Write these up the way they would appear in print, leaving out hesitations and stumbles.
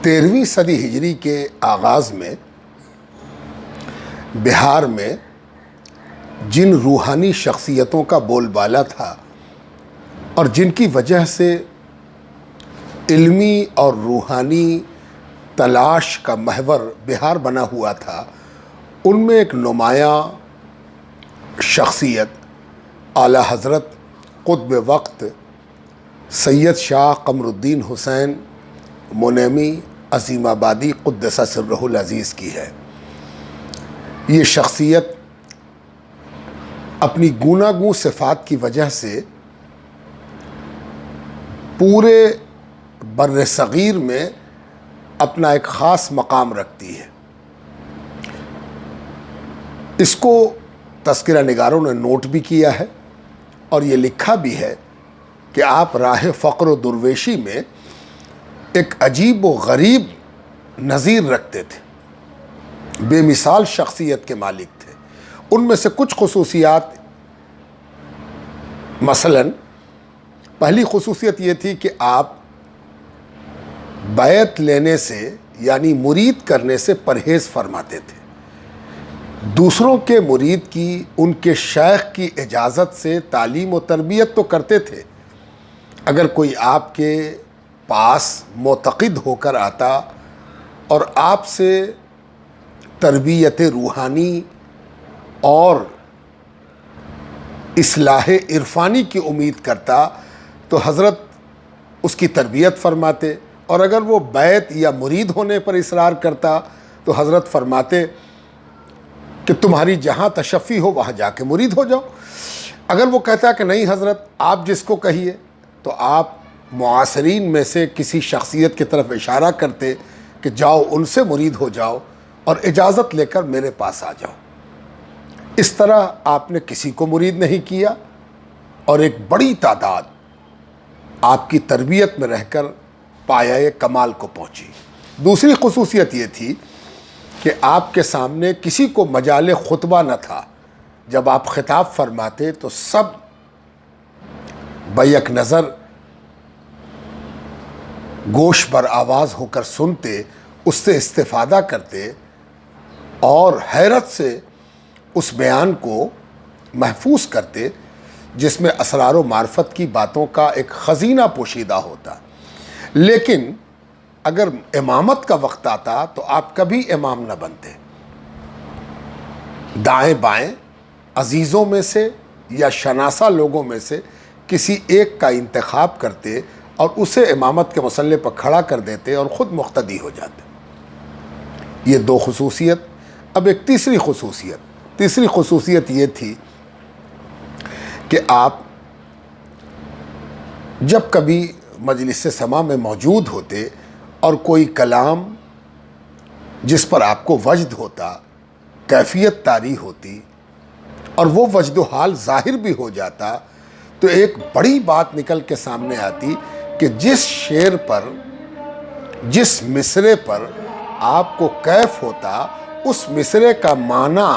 13ویں صدی ہجری کے آغاز میں بہار میں جن روحانی شخصیتوں کا بول بالا تھا اور جن کی وجہ سے علمی اور روحانی تلاش کا محور بہار بنا ہوا تھا، ان میں ایک نمایاں شخصیت اعلیٰ حضرت قطب وقت سید شاہ قمر الدین حسین منیمی عظیم آبادی قدس سرہ العزیز کی ہے۔ یہ شخصیت اپنی گوناگوں صفات کی وجہ سے پورے بر صغیر میں اپنا ایک خاص مقام رکھتی ہے۔ اس کو تذکرہ نگاروں نے نوٹ بھی کیا ہے اور یہ لکھا بھی ہے کہ آپ راہ فقر و درویشی میں ایک عجیب و غریب نظیر رکھتے تھے، بے مثال شخصیت کے مالک تھے۔ ان میں سے کچھ خصوصیات، مثلاً پہلی خصوصیت یہ تھی کہ آپ بیعت لینے سے یعنی مرید کرنے سے پرہیز فرماتے تھے۔ دوسروں کے مرید کی ان کے شیخ کی اجازت سے تعلیم و تربیت تو کرتے تھے، اگر کوئی آپ کے پاس معتقد ہو کر آتا اور آپ سے تربیت روحانی اور اصلاح عرفانی کی امید کرتا تو حضرت اس کی تربیت فرماتے، اور اگر وہ بیعت یا مرید ہونے پر اصرار کرتا تو حضرت فرماتے کہ تمہاری جہاں تشفی ہو وہاں جا کے مرید ہو جاؤ۔ اگر وہ کہتا کہ نہیں حضرت آپ جس کو کہیے، تو آپ معاصرین میں سے کسی شخصیت کی طرف اشارہ کرتے کہ جاؤ ان سے مرید ہو جاؤ اور اجازت لے کر میرے پاس آ جاؤ۔ اس طرح آپ نے کسی کو مرید نہیں کیا اور ایک بڑی تعداد آپ کی تربیت میں رہ کر پایہ کمال کو پہنچی۔ دوسری خصوصیت یہ تھی کہ آپ کے سامنے کسی کو مجال خطبہ نہ تھا۔ جب آپ خطاب فرماتے تو سب بیک نظر گوش بر آواز ہو کر سنتے، اس سے استفادہ کرتے اور حیرت سے اس بیان کو محفوظ کرتے جس میں اسرار و معرفت کی باتوں کا ایک خزینہ پوشیدہ ہوتا۔ لیکن اگر امامت کا وقت آتا تو آپ کبھی امام نہ بنتے۔ دائیں بائیں عزیزوں میں سے یا شناسہ لوگوں میں سے کسی ایک کا انتخاب کرتے اور اسے امامت کے مسلح پر کھڑا کر دیتے اور خود مقتدی ہو جاتے۔ یہ دو خصوصیت۔ اب ایک تیسری خصوصیت یہ تھی کہ آپ جب کبھی مجلس سما میں موجود ہوتے اور کوئی کلام جس پر آپ کو وجد ہوتا، کیفیت طاری ہوتی اور وہ وجد و حال ظاہر بھی ہو جاتا، تو ایک بڑی بات نکل کے سامنے آتی کہ جس شعر پر، جس مصرے پر آپ کو کیف ہوتا، اس مصرے کا معنی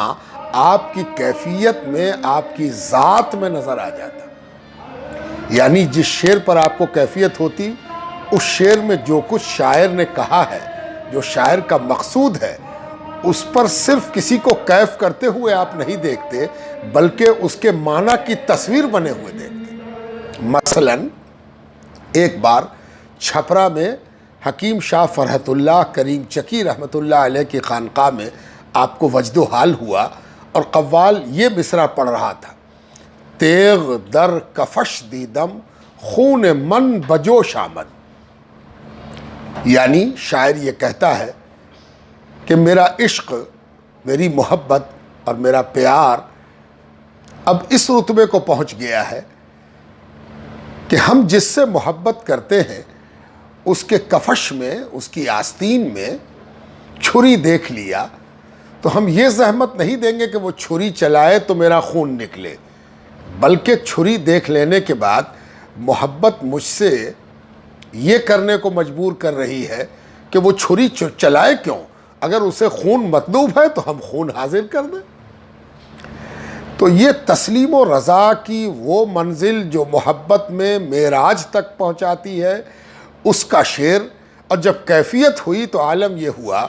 آپ کی کیفیت میں، آپ کی ذات میں نظر آ جاتا۔ یعنی جس شعر پر آپ کو کیفیت ہوتی، اس شعر میں جو کچھ شاعر نے کہا ہے، جو شاعر کا مقصود ہے، اس پر صرف کسی کو کیف کرتے ہوئے آپ نہیں دیکھتے، بلکہ اس کے معنی کی تصویر بنے ہوئے دیکھتے۔ مثلاً ایک بار چھپرا میں حکیم شاہ فرحت اللہ کریم چکی رحمۃ اللہ علیہ کی خانقاہ میں آپ کو وجد و حال ہوا اور قوال یہ مصرع پڑھ رہا تھا: تیغ در کفش دیدم خون من بجوش آمد۔ یعنی شاعر یہ کہتا ہے کہ میرا عشق، میری محبت اور میرا پیار اب اس رتبے کو پہنچ گیا ہے کہ ہم جس سے محبت کرتے ہیں اس کے کفش میں، اس کی آستین میں چھری دیکھ لیا تو ہم یہ زحمت نہیں دیں گے کہ وہ چھری چلائے تو میرا خون نکلے، بلکہ چھری دیکھ لینے کے بعد محبت مجھ سے یہ کرنے کو مجبور کر رہی ہے کہ وہ چھری چلائے کیوں؟ اگر اسے خون مطلوب ہے تو ہم خون حاضر کر دیں۔ تو یہ تسلیم و رضا کی وہ منزل جو محبت میں معراج تک پہنچاتی ہے، اس کا شعر اور جب کیفیت ہوئی تو عالم یہ ہوا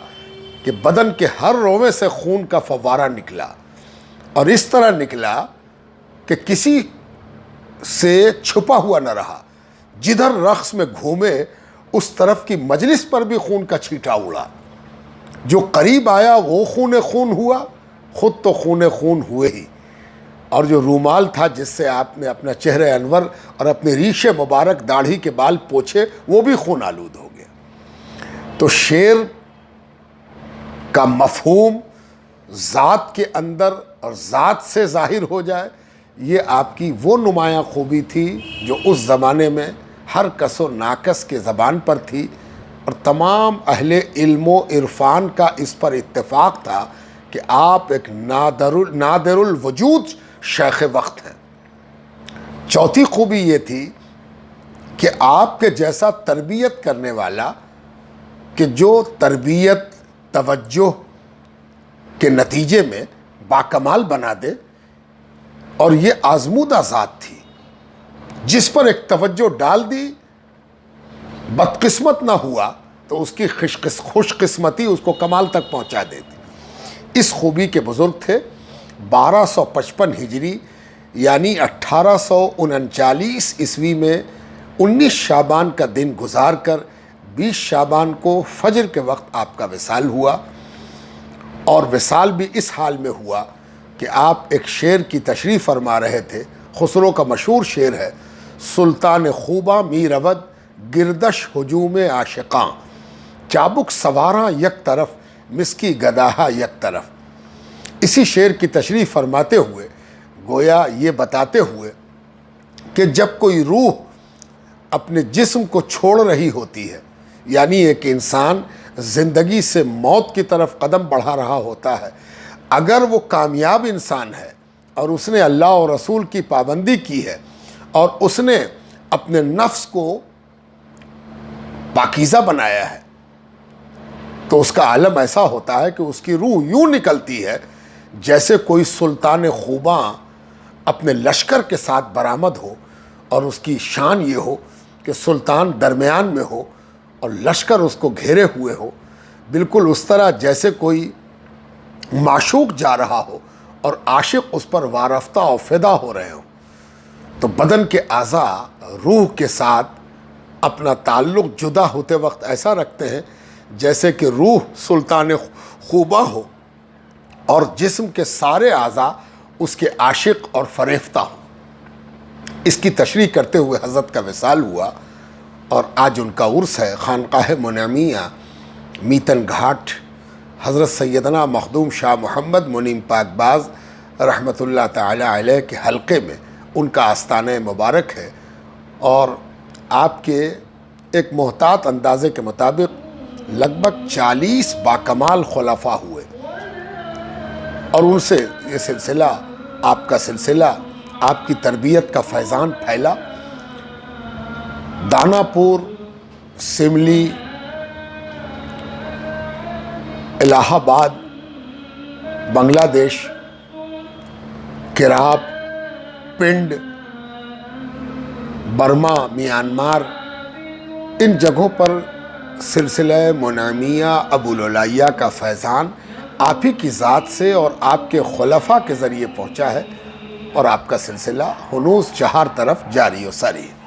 کہ بدن کے ہر روے سے خون کا فوارہ نکلا، اور اس طرح نکلا کہ کسی سے چھپا ہوا نہ رہا، جدھر رقص میں گھومے اس طرف کی مجلس پر بھی خون کا چھینٹا اڑا، جو قریب آیا وہ خون خون ہوا، خود تو خون خون ہوئے ہی، اور جو رومال تھا جس سے آپ نے اپنا چہرہ انور اور اپنے ریش مبارک داڑھی کے بال پوچھے وہ بھی خون آلود ہو گیا۔ تو شعر کا مفہوم ذات کے اندر اور ذات سے ظاہر ہو جائے، یہ آپ کی وہ نمایاں خوبی تھی جو اس زمانے میں ہر کس و ناکس کے زبان پر تھی، اور تمام اہل علم و عرفان کا اس پر اتفاق تھا کہ آپ ایک نادر الوجود شیخ وقت ہیں۔ چوتھی خوبی یہ تھی کہ آپ کے جیسا تربیت کرنے والا، کہ جو تربیت توجہ کے نتیجے میں باکمال بنا دے، اور یہ آزمودہ ذات تھی جس پر ایک توجہ ڈال دی بدقسمت نہ ہوا تو اس کی خوش قسمتی اس کو کمال تک پہنچا دیتی۔ اس خوبی کے بزرگ تھے 1255 ہجری یعنی 1839 عیسوی میں 19 شعبان کا دن گزار کر 20 شعبان کو فجر کے وقت آپ کا وصال ہوا، اور وصال بھی اس حال میں ہوا کہ آپ ایک شعر کی تشریح فرما رہے تھے۔ خسرو کا مشہور شعر ہے، سلطان خوباں می رود گردش ہجوم عاشقاں، چابک سواراں یک طرف مسکی گداہا یک طرف۔ اسی شعر کی تشریح فرماتے ہوئے گویا یہ بتاتے ہوئے کہ جب کوئی روح اپنے جسم کو چھوڑ رہی ہوتی ہے، یعنی ایک انسان زندگی سے موت کی طرف قدم بڑھا رہا ہوتا ہے، اگر وہ کامیاب انسان ہے اور اس نے اللہ اور رسول کی پابندی کی ہے اور اس نے اپنے نفس کو پاکیزہ بنایا ہے، تو اس کا عالم ایسا ہوتا ہے کہ اس کی روح یوں نکلتی ہے جیسے کوئی سلطان خوباں اپنے لشکر کے ساتھ برآمد ہو، اور اس کی شان یہ ہو کہ سلطان درمیان میں ہو اور لشکر اس کو گھیرے ہوئے ہو، بالکل اس طرح جیسے کوئی معشوق جا رہا ہو اور عاشق اس پر وارفتہ اور فدا ہو رہے ہوں۔ تو بدن کے اعضاء روح کے ساتھ اپنا تعلق جدا ہوتے وقت ایسا رکھتے ہیں جیسے کہ روح سلطان خوباں ہو اور جسم کے سارے اعضاء اس کے عاشق اور فریفتہ ہوں۔ اس کی تشریح کرتے ہوئے حضرت کا وصال ہوا، اور آج ان کا عرس ہے۔ خانقاہ منعمیہ میتن گھاٹ حضرت سیدنا مخدوم شاہ محمد منیم پاک باز رحمۃ اللہ تعالی علیہ کے حلقے میں ان کا آستانہ مبارک ہے، اور آپ کے ایک محتاط اندازے کے مطابق لگ بھگ 40 باکمال خلفاء ہوئے، اور ان سے یہ سلسلہ آپ کا سلسلہ، آپ کی تربیت کا فیضان پھیلا۔ دانا پور، سملی، الہ آباد، بنگلہ دیش، کراب، پنڈ، برما، میانمار، ان جگہوں پر سلسلہ منعمیہ ابوالعلیہ کا فیضان آپ ہی کی ذات سے اور آپ کے خلفاء کے ذریعے پہنچا ہے، اور آپ کا سلسلہ ہنوز چہار طرف جاری و ساری ہے۔